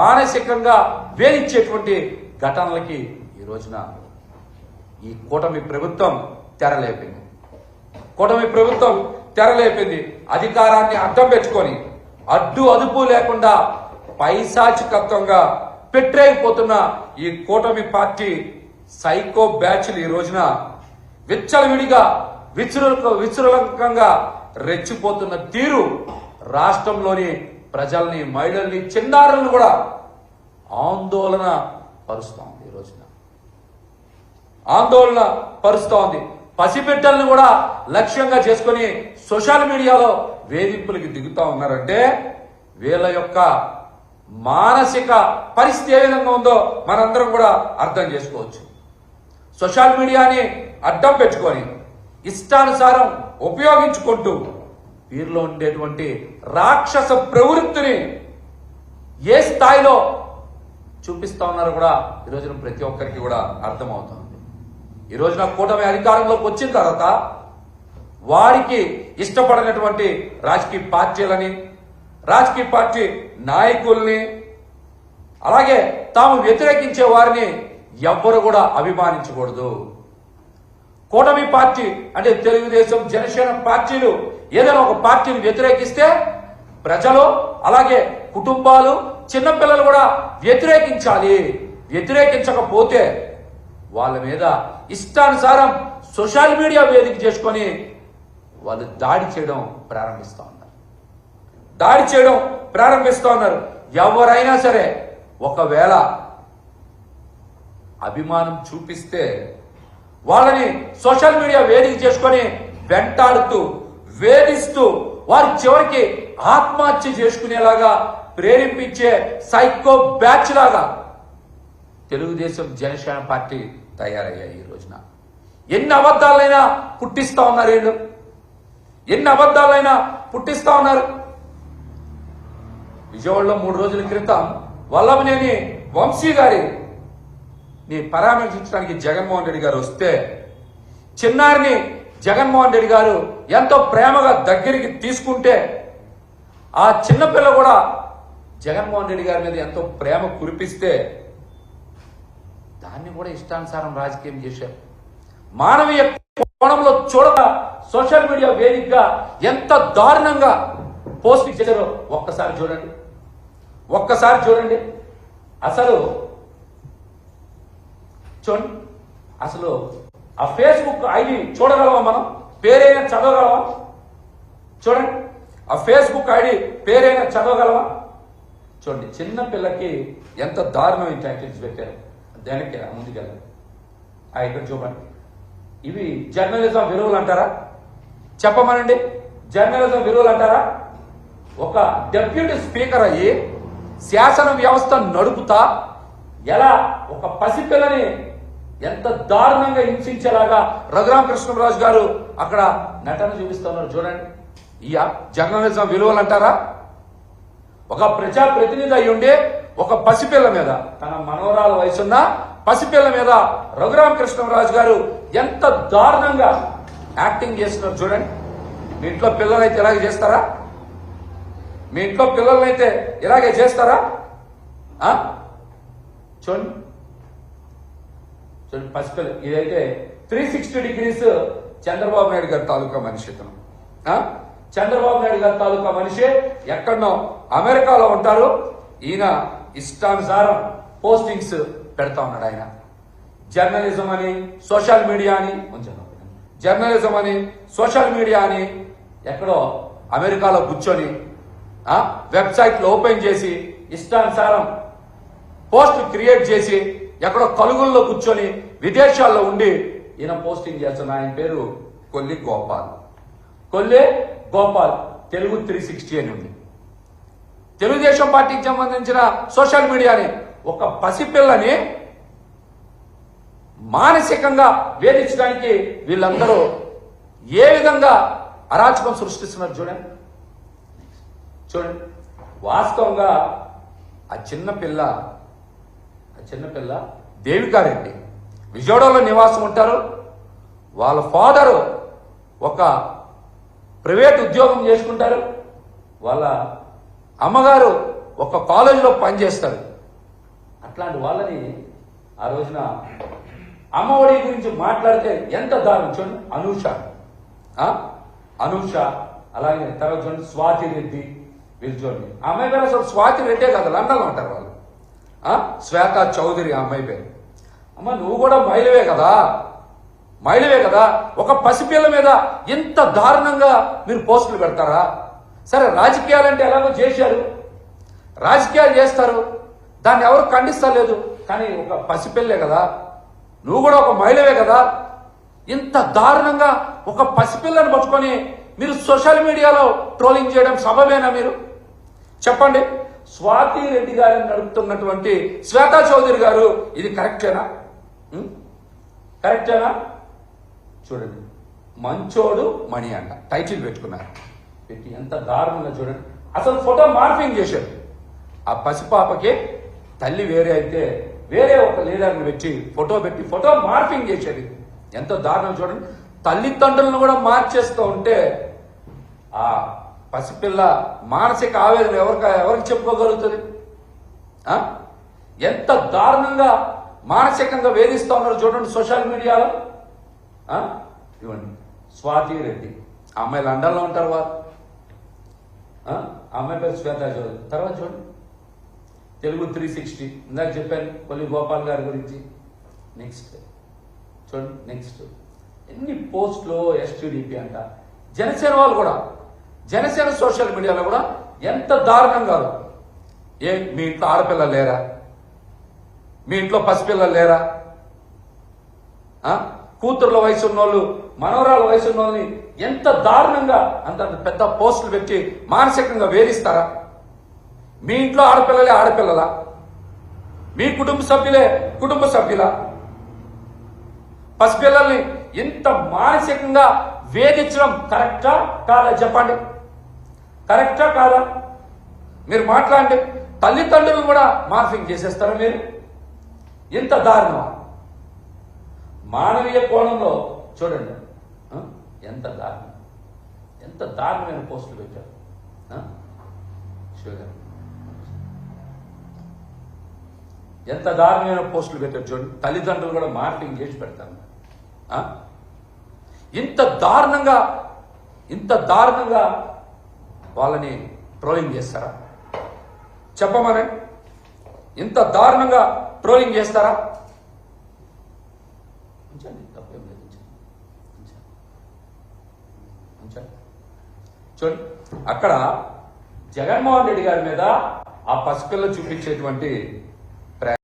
మానసికంగా వేధించేటువంటి ఘటనలకి ఈ రోజున ఈ కూటమి ప్రభుత్వం తెరలేపింది. కూటమి ప్రభుత్వం తెరలేపింది. అధికారాన్ని అడ్డం పెట్టుకొని అడ్డు అదుపు లేకుండా పైశాచికత్వంగా పెట్టేయిపోతున్న ఈ కూటమి పార్టీ సైకో బ్యాచ్లు ఈ రోజున విచ్చలవిడిగా విచృలంకంగా రెచ్చిపోతున్న తీరు రాష్ట్రంలోని ప్రజల్ని, మహిళల్ని, చిన్నారులను కూడా ఆందోళన పరుస్తోంది. ఈ రోజున ఆందోళన పరుస్తోంది. పసిబిడ్డలను కూడా లక్ష్యంగా చేసుకుని సోషల్ మీడియాలో వేధింపులకి దిగుతా ఉన్నారంటే వీళ్ళ యొక్క మానసిక పరిస్థితి ఏ విధంగా ఉందో మనందరం కూడా అర్థం చేసుకోవచ్చు. సోషల్ మీడియాని అడ్డం పెట్టుకొని ఇష్టానుసారం ఉపయోగించుకుంటూ వీరిలో ఉండేటువంటి రాక్షస ప్రవృత్తిని ఏ స్థాయిలో చూపిస్తా ఉన్నారో కూడా ఈ రోజున ప్రతి ఒక్కరికి కూడా అర్థమవుతుంది. ఈ రోజున కూటమి అధికారంలోకి వచ్చిన తర్వాత వారికి ఇష్టపడినటువంటి రాజకీయ పార్టీలని, రాజకీయ పార్టీ నాయకుల్ని, అలాగే తాము వ్యతిరేకించే వారిని ఎవ్వరు కూడా అభిమానించకూడదు. కూటమి పార్టీ అంటే తెలుగుదేశం, జనసేన పార్టీలు ఏదైనా ఒక పార్టీని వ్యతిరేకిస్తే ప్రజలు, అలాగే కుటుంబాలు, చిన్నపిల్లలు కూడా వ్యతిరేకించాలి. వ్యతిరేకించకపోతే వాళ్ళ మీద ఇష్టానుసారం సోషల్ మీడియా వేదిక చేసుకొని వాళ్ళు దాడి చేయడం ప్రారంభిస్తూ ఉన్నారు. ఎవరైనా సరే ఒకవేళ అభిమానం చూపిస్తే వాళ్ళని సోషల్ మీడియా వేదిక చేసుకొని వెంటాడుతూ, వేధిస్తూ వారి చివరికి ఆత్మహత్య చేసుకునేలాగా ప్రేరేపించే సైకో బ్యాచ్ లాగా తెలుగుదేశం, జనసేన పార్టీ తయారయ్యాయి. ఈ రోజున ఎన్ని అబద్ధాలైనా పుట్టిస్తా ఉన్నారు వీళ్ళు, ఎన్ని అబద్ధాలైనా పుట్టిస్తా ఉన్నారు. విజయవాడలో 3 రోజుల క్రితం వల్లభనేని వంశీ గారిని పరామర్శించడానికి జగన్మోహన్ రెడ్డి గారు వస్తే చిన్నారిని జగన్మోహన్ రెడ్డి గారు ఎంతో ప్రేమగా దగ్గరికి తీసుకుంటే ఆ చిన్నపిల్ల కూడా జగన్మోహన్ రెడ్డి గారి మీద ఎంతో ప్రేమ కురిపిస్తే దాన్ని కూడా ఇష్టానుసారం రాజకీయం చేశారు. మానవీయ కోణంలో చూడక సోషల్ మీడియా వేదికగా ఎంత దారుణంగా పోస్ట్ చేశారో ఒక్కసారి చూడండి. అసలు ఆ ఫేస్బుక్ ఐడి చూడగలమా? మనం పేరైనా చదవగలమా? చూడండి, ఆ ఫేస్బుక్ ఐడి పేరైనా చదవగలమా? చూడండి, చిన్న పిల్లకి ఎంత దారుణమైన టైటిల్స్ పెట్టారు. దానికి ముందుకెళ్ళండి. ఇక్కడ చూడండి, ఇవి జర్నలిజం విలువలు అంటారా? చెప్పమనండి, జర్నలిజం విలువలు అంటారా? ఒక డెప్యూటీ స్పీకర్ అయ్యి శాసన వ్యవస్థ నడుపుతా ఎలా ఒక పసిపిల్లని ఎంత దారుణంగా హింసించేలాగా రఘురామకృష్ణరాజు గారు అక్కడ నటన చూపిస్తున్నారు. చూడండి, ఈ జర్నలిజం విలువలు అంటారా? ఒక ప్రజాప్రతినిధి అయి ఉండి ఒక పసిపిల్ల మీద, తన మనవరాల వయసున్న పసిపిల్ల మీద రఘురామకృష్ణరాజు గారు ఎంత దారుణంగా యాక్టింగ్ చేస్తున్నారు. చూడండి, మీ ఇంట్లో పిల్లలైతే ఇలాగే చేస్తారా? మీ ఇంట్లో పిల్లలనైతే ఇలాగే చేస్తారా? చూడండి, పసిపిల్ల. ఇదైతే 360 degrees చంద్రబాబు నాయుడు గారి తాలూకా మనిషి. ఇతను చంద్రబాబు నాయుడు గారి తాలూకా మనిషి ఎక్కడనో అమెరికాలో ఉంటారు. ఈయన ఇష్టానుసారం పోస్టింగ్స్ పెడతా ఉన్నాడు. ఆయన జర్నలిజం అని, సోషల్ మీడియా అని, జర్నలిజం అని, సోషల్ మీడియా అని ఎక్కడో అమెరికాలో కూర్చొని వెబ్సైట్లు ఓపెన్ చేసి ఇష్టానుసారం పోస్ట్ క్రియేట్ చేసి ఎక్కడో కలుగుల్లో కూర్చొని విదేశాల్లో ఉండి ఈయన పోస్టింగ్ చేస్తున్న ఆయన పేరు కొల్లి గోపాల్. తెలుగు 360 అని ఉంది. తెలుగుదేశం పార్టీకి సంబంధించిన సోషల్ మీడియాని ఒక పసిపిల్లని మానసికంగా వేధించడానికి వీళ్ళందరూ ఏ విధంగా అరాచకం సృష్టిస్తున్నారు చూడండి. వాస్తవంగా ఆ చిన్నపిల్ల దేవికారెడ్డి విజయవాడలో నివాసం ఉంటారు. వాళ్ళ ఫాదరు ఒక ప్రైవేట్ ఉద్యోగం చేసుకుంటారు. వాళ్ళ అమ్మగారు ఒక కాలేజీలో పనిచేస్తారు. అట్లాంటి వాళ్ళని ఆ రోజున అమ్మఒడి గురించి మాట్లాడితే ఎంత దారుణం చూడండి. అనూష అలాగే తర్వాత చూడండి స్వాతి రెడ్డి, వీళ్ళు చూడండి. ఆ అమ్మాయి పేరు అసలు స్వాతి రెడ్డే కదా, లండన్లో ఉంటారు వాళ్ళు. శ్వేత చౌదరి ఆ అమ్మాయి పేరు. అమ్మ నువ్వు కూడా మహిళవే కదా, ఒక పసిపిల్ల మీద ఇంత దారుణంగా మీరు పోస్టులు పెడతారా? సరే రాజకీయాలంటే ఎలాగో చేశారు, రాజకీయాలు చేస్తారు, దాన్ని ఎవరు ఖండిస్తలేదు. కానీ ఒక పసిపిల్లే కదా, నువ్వు కూడా ఒక మహిళవే కదా, ఇంత దారుణంగా ఒక పసిపిల్లని పట్టుకొని మీరు సోషల్ మీడియాలో ట్రోలింగ్ చేయడం సబబేనా? మీరు చెప్పండి. స్వాతి రెడ్డి గారిని నడుపుతున్నటువంటి శ్వేతా చౌదరి గారు ఇది కరెక్టేనా? చూడండి, మంచోడు మణి అంట టైటిల్ పెట్టుకున్నారు. పెట్టి ఎంత దారుణంగా చూడండి. అసలు ఫోటో మార్ఫింగ్ చేశారు. ఆ పసిపాపకి తల్లి వేరే అయితే వేరే ఒక లీడర్ని పెట్టి ఫోటో మార్ఫింగ్ చేశారు. ఎంత దారుణం చూడండి. తల్లిదండ్రులను కూడా మార్చేస్తూ ఉంటే ఆ పసిపిల్ల మానసిక ఆవేదన ఎవరికి చెప్పుకోగలుగుతుంది? ఎంత దారుణంగా మానసికంగా వేధిస్తూ ఉన్నారు చూడండి సోషల్ మీడియాలో. ఇవ్వండి స్వాతి రెడ్డి, ఆ అమ్మాయి లండన్లో ఉంటారు వారు. ఆ అమ్మాయి పేరు శ్వేత చౌదరి. తర్వాత చూడండి తెలుగు 360, ఇందాక చెప్పాను కొల్లి గోపాల్ గారి గురించి. నెక్స్ట్ చూడండి, నెక్స్ట్ ఎన్ని పోస్టులు ఎస్టీడీపీ అంట. జనసేన వాళ్ళు కూడా, జనసేన సోషల్ మీడియాలో కూడా ఎంత దారుణం కాదు. మీ ఇంట్లో ఆడపిల్లలు లేరా? మీ ఇంట్లో పసిపిల్లలు లేరా? కూతుర్ల వయసు ఉన్నోళ్ళు, మనవరాల వయసు ఉన్నోళ్ళని ఎంత దారుణంగా అంత పెద్ద పోస్టులు పెట్టి మానసికంగా వేధిస్తారా? మీ ఇంట్లో ఆడపిల్లలా? మీ కుటుంబ సభ్యులా? పసిపిల్లల్ని ఇంత మానసికంగా వేధించడం కరెక్టా కాదా? చెప్పండి, కరెక్టా కాదా? మీరు మాట్లాడండి. తల్లిదండ్రులను కూడా మార్ఫింగ్ చేసేస్తారా మీరు? ఎంత దారుణమా? మానవీయ కోణంలో చూడండి ఎంత దారుణమైన పోస్టులు పెట్టారు. ఎంత దారుణమైన పోస్టులు పెట్టారు చూడండి. తల్లిదండ్రులు కూడా మార్ఫింగ్ చేసి పెడతారు. ఇంత దారుణంగా వాళ్ళని ట్రోలింగ్ చేస్తారా? చెప్పమని. ఇంత దారుణంగా ట్రోలింగ్ చేస్తారా? తప్పేం లేదు. చూడండి, అక్కడ జగన్మోహన్ రెడ్డి గారి మీద ఆ పసిపిల్ల చూపించేటువంటి